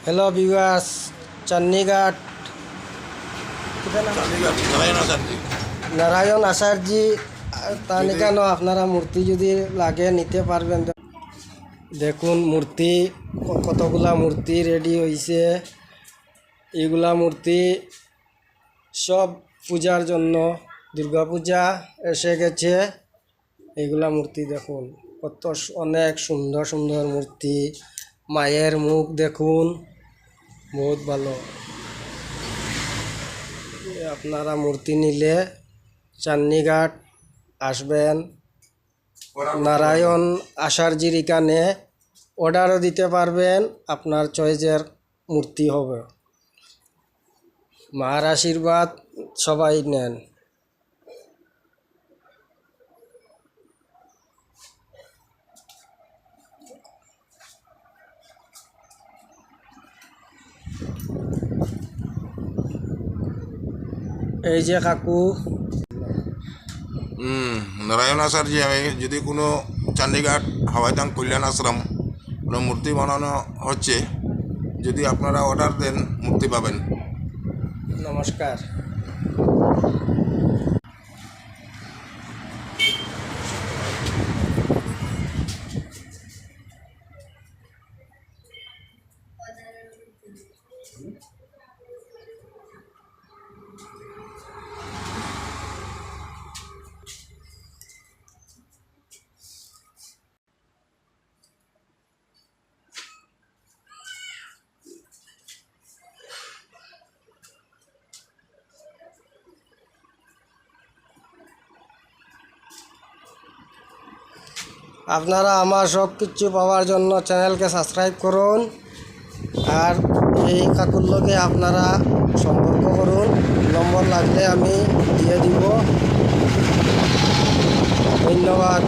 Hello viewers, Chandigarh Narayan আচার্যি তানি কেন আপনারা মূর্তি যদি লাগে নিতে পারবেন। দেখুন মূর্তি কতগুলা মূর্তি রেডি হয়েছে। এইগুলা মূর্তি সব পূজার জন্য, দুর্গা পূজা এসে গেছে। এইগুলা মূর্তি দেখুন কত অনেক সুন্দর সুন্দর মূর্তি। মায়ের মুখ দেখুন, বহুত ভালো। আপনারা মূর্তি নিলে চান্নিঘাট আসবেন, নারায়ণ আচার্যির এখানে অর্ডারও দিতে পারবেন, আপনার চয়েসের মূর্তি হবে। মার আশীর্বাদ সবাই নেন। এই যে কাকু, নারায়ণ আচার্য, আমি যদি কোনো চণ্ডীগড় হাওয়াইদাং কল্যাণ আশ্রম কোনো মূর্তি বানানো হচ্ছে, যদি আপনারা অর্ডার দেন মূর্তি পাবেন। নমস্কার। আপনারা আমার সব কিছু পাওয়ার জন্য চ্যানেলকে সাবস্ক্রাইব করুন, আর এই কাকুর লগে আপনারা সম্পর্ক করুন। নম্বর লাগলে আমি দিয়ে দিব। ধন্যবাদ।